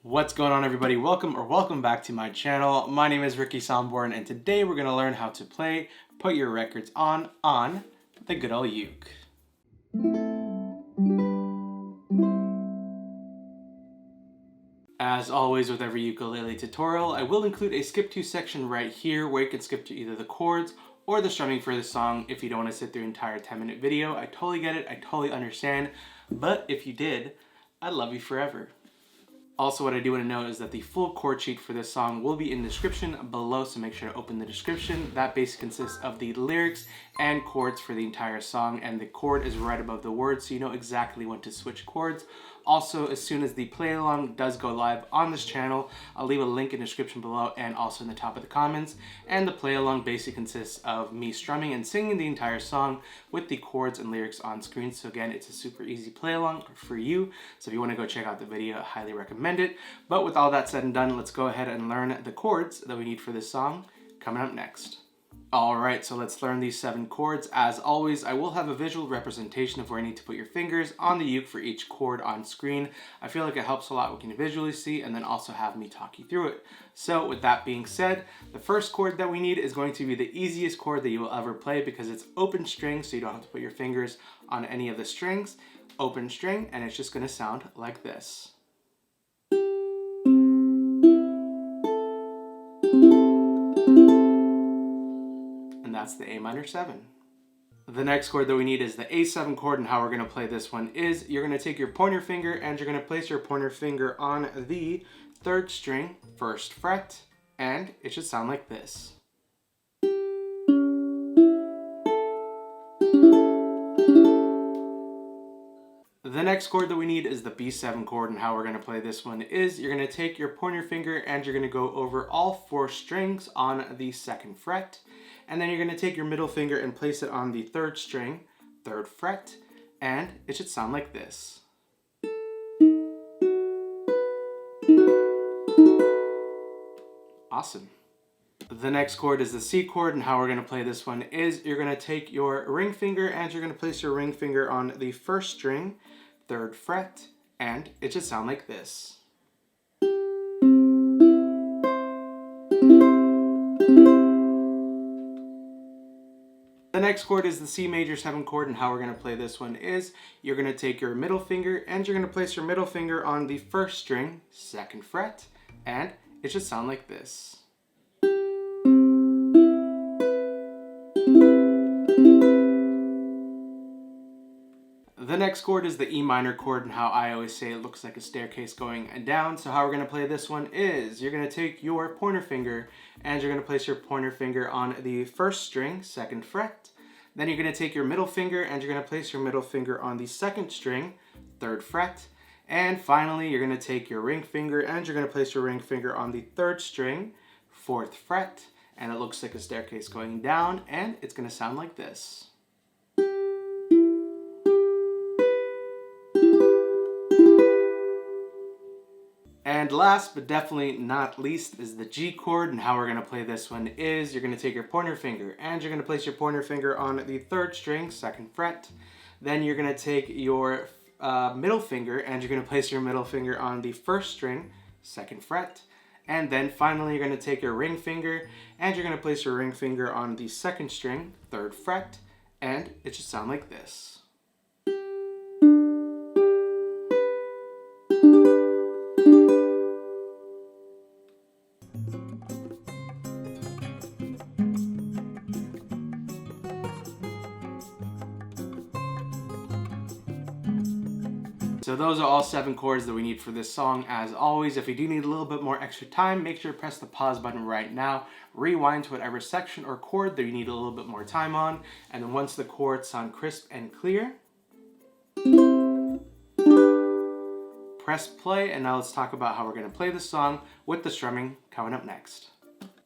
What's going on, everybody? Welcome back to my channel. My name is Ricky Somborn, and today we're going to learn how to put your records on the good old uke. As always with every ukulele tutorial, I will include a skip to section right here where you can skip to either the chords or the strumming for the song if you don't want to sit through an entire 10-minute video. I totally get it, I totally understand, but if you did, I'd love you forever. Also, what I do want to note is that the full chord sheet for this song will be in the description below, so make sure to open the description. That basically consists of the lyrics and chords for the entire song, and the chord is right above the words, so you know exactly when to switch chords. Also, as soon as the play along does go live on this channel, I'll leave a link in the description below and also in the top of the comments. And the play along basically consists of me strumming and singing the entire song with the chords and lyrics on screen. So again, it's a super easy play along for you. So if you want to go check out the video, I highly recommend it. But with all that said and done, let's go ahead and learn the chords that we need for this song coming up next. Alright, so let's learn these 7 chords. As always, I will have a visual representation of where you need to put your fingers on the uke for each chord on screen. I feel like it helps a lot when you can visually see and then also have me talk you through it. So with that being said, the first chord that we need is going to be the easiest chord that you will ever play because it's open string, so you don't have to put your fingers on any of the strings. Open string, and it's just going to sound like this. That's the A-7. The next chord that we need is the A7 chord, and how we're going to play this one is you're going to take your pointer finger and you're going to place your pointer finger on the 3rd string, 1st fret, and it should sound like this. The next chord that we need is the B7 chord, and how we're going to play this one is you're going to take your pointer finger and you're going to go over all 4 strings on the 2nd fret. And then you're going to take your middle finger and place it on the 3rd string, 3rd fret, and it should sound like this. Awesome. The next chord is the C chord, and how we're going to play this one is you're going to take your ring finger and you're going to place your ring finger on the 1st string, 3rd fret, and it should sound like this. The next chord is the C major 7 chord, and how we're going to play this one is you're going to take your middle finger and you're going to place your middle finger on the 1st string, 2nd fret, and it should sound like this. The next chord is the E minor chord, and how I always say it looks like a staircase going down. So how we're going to play this one is you're going to take your pointer finger and you're going to place your pointer finger on the 1st string, 2nd fret. Then you're going to take your middle finger and you're going to place your middle finger on the 2nd string, 3rd fret. And finally, you're going to take your ring finger and you're going to place your ring finger on the 3rd string, 4th fret. And it looks like a staircase going down, and it's going to sound like this. And last but definitely not least is the G chord, and how we're going to play this one is you're going to take your pointer finger and you're going to place your pointer finger on the 3rd string, 2nd fret. Then you're going to take your middle finger and you're going to place your middle finger on the 1st string, 2nd fret. And then finally you're going to take your ring finger and you're going to place your ring finger on the 2nd string, 3rd fret, and it should sound like this. So those are all 7 chords that we need for this song. As always, if you do need a little bit more extra time, make sure to press the pause button right now, rewind to whatever section or chord that you need a little bit more time on, and then once the chords sound crisp and clear, press play, and now let's talk about how we're going to play the song with the strumming coming up next.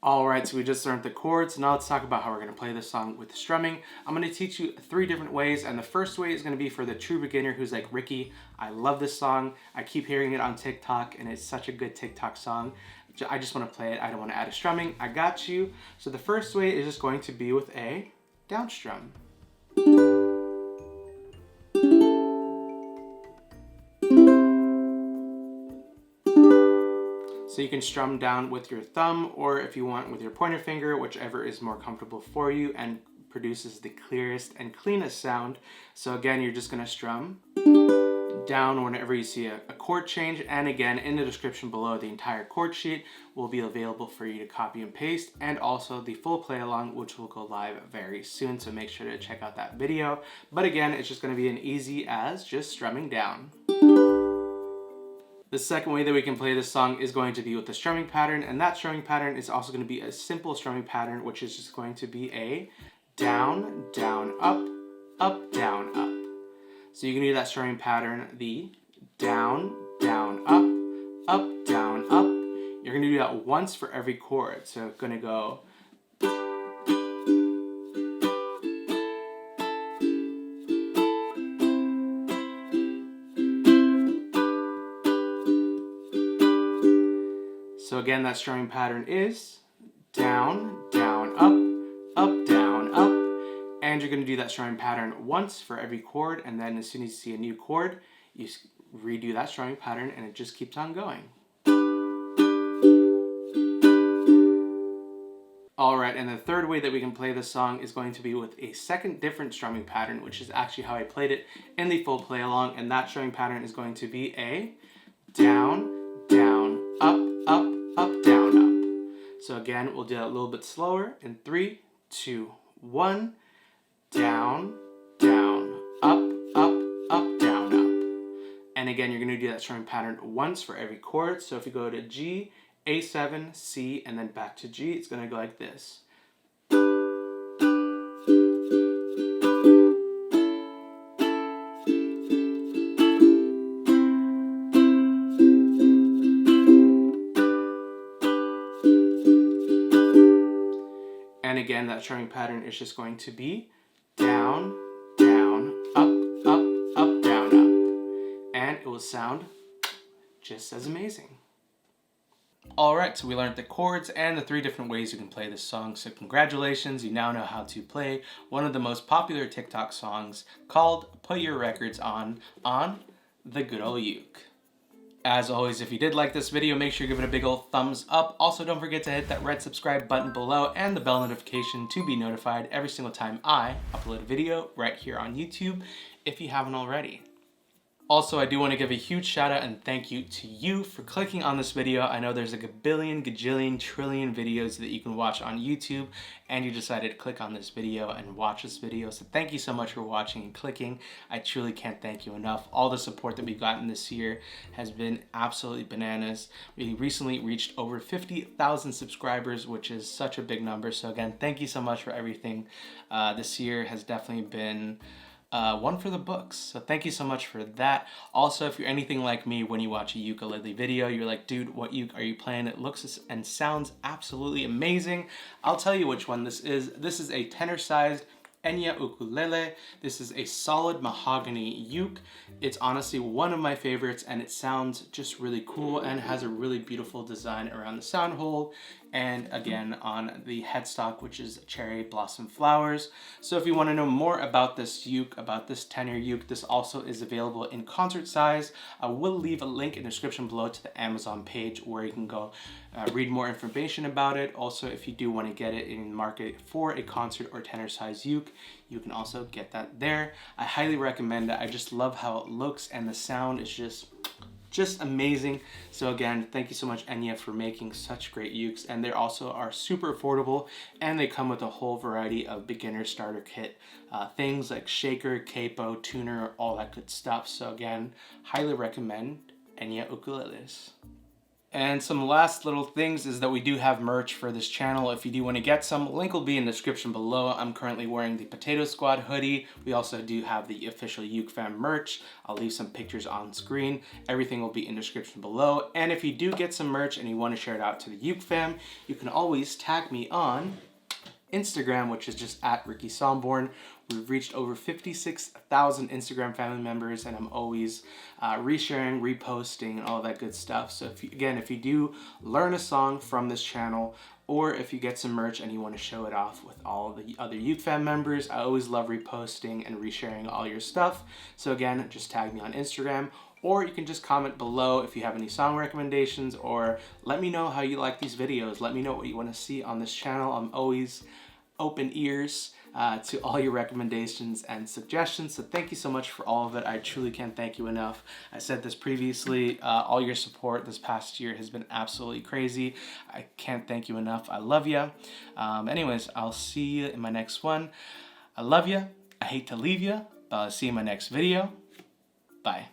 Alright, so we just learned the chords. Now let's talk about how we're going to play this song with the strumming. I'm going to teach you 3 different ways, and the first way is going to be for the true beginner who's like, Ricky, I love this song. I keep hearing it on TikTok, and it's such a good TikTok song. I just want to play it. I don't want to add a strumming. I got you. So the first way is just going to be with a down strum. So you can strum down with your thumb, or if you want with your pointer finger, whichever is more comfortable for you and produces the clearest and cleanest sound. So again, you're just gonna strum down whenever you see a chord change, and again, in the description below, the entire chord sheet will be available for you to copy and paste, and also the full play along, which will go live very soon, so make sure to check out that video. But again, it's just going to be as easy as just strumming down. The second way that we can play this song is going to be with the strumming pattern, and that strumming pattern is also going to be a simple strumming pattern, which is just going to be a down, down, up, down, up. So you can do that strumming pattern, the down, down, up, down, up. You're going to do that once for every chord. So it's going to go. So again, that strumming pattern is down, down, up, down, up. And you're going to do that strumming pattern once for every chord, and then as soon as you see a new chord, you redo that strumming pattern, and it just keeps on going. Alright, and the third way that we can play this song is going to be with a second different strumming pattern, which is actually how I played it in the full play along, and that strumming pattern is going to be a down, down, up, down, up. So again, we'll do that a little bit slower in 3, 2, 1. Down, down, up, down, up. And again, you're going to do that strumming pattern once for every chord. So if you go to G, A7, C, and then back to G, it's going to go like this. And again, that strumming pattern is just going to be down, down, up, down, up. And it will sound just as amazing. Alright, so we learned the chords and the 3 different ways you can play this song. So congratulations, you now know how to play one of the most popular TikTok songs called Put Your Records On the good old uke. As always, if you did like this video, make sure you give it a big old thumbs up. Also, don't forget to hit that red subscribe button below and the bell notification to be notified every single time I upload a video right here on YouTube if you haven't already. Also, I do want to give a huge shout out and thank you to you for clicking on this video. I know there's like a billion, gajillion, trillion videos that you can watch on YouTube, and you decided to click on this video and watch this video. So thank you so much for watching and clicking. I truly can't thank you enough. All the support that we've gotten this year has been absolutely bananas. We recently reached over 50,000 subscribers, which is such a big number. So again, thank you so much for everything. This year has definitely been one for the books. So thank you so much for that. Also, if you're anything like me, when you watch a ukulele video, you're like, dude, what uke are you playing? It looks and sounds absolutely amazing. I'll tell you which one this is. This is a tenor-sized Enya ukulele. This is a solid mahogany uke. It's honestly one of my favorites, and it sounds just really cool and has a really beautiful design around the sound hole and again on the headstock, which is cherry blossom flowers. So if you want to know more about this uke, about this tenor uke, this also is available in concert size. I will leave a link in the description below to the Amazon page where you can go read more information about it. Also, if you do want to get it in market for a concert or tenor size uke, you can also get that there. I highly recommend it. I just love how it looks, and the sound is just amazing. So again, thank you so much, Enya, for making such great ukes. And they also are super affordable, and they come with a whole variety of beginner starter kit things like shaker, capo, tuner, all that good stuff. So again, highly recommend Enya ukuleles. And some last little things is that we do have merch for this channel. If you do want to get some, link will be in the description below. I'm currently wearing the Potato Squad hoodie. We also do have the official Uke Fam merch. I'll leave some pictures on screen. Everything will be in the description below. And if you do get some merch and you want to share it out to the Uke Fam, you can always tag me on Instagram, which is just at Ricky Somborn. We've reached over 56,000 Instagram family members, and I'm always resharing, reposting, and all that good stuff. So if you do learn a song from this channel, or if you get some merch and you want to show it off with all the other Uke Fam members, I always love reposting and resharing all your stuff. So again, just tag me on Instagram or you can just comment below if you have any song recommendations, or let me know how you like these videos. Let me know what you want to see on this channel. I'm always open ears to all your recommendations and suggestions. So thank you so much for all of it. I truly can't thank you enough. I said this previously, all your support this past year has been absolutely crazy. I can't thank you enough. I love you. Anyways, I'll see you in my next one. I love you. I hate to leave you, but I'll see you in my next video. Bye.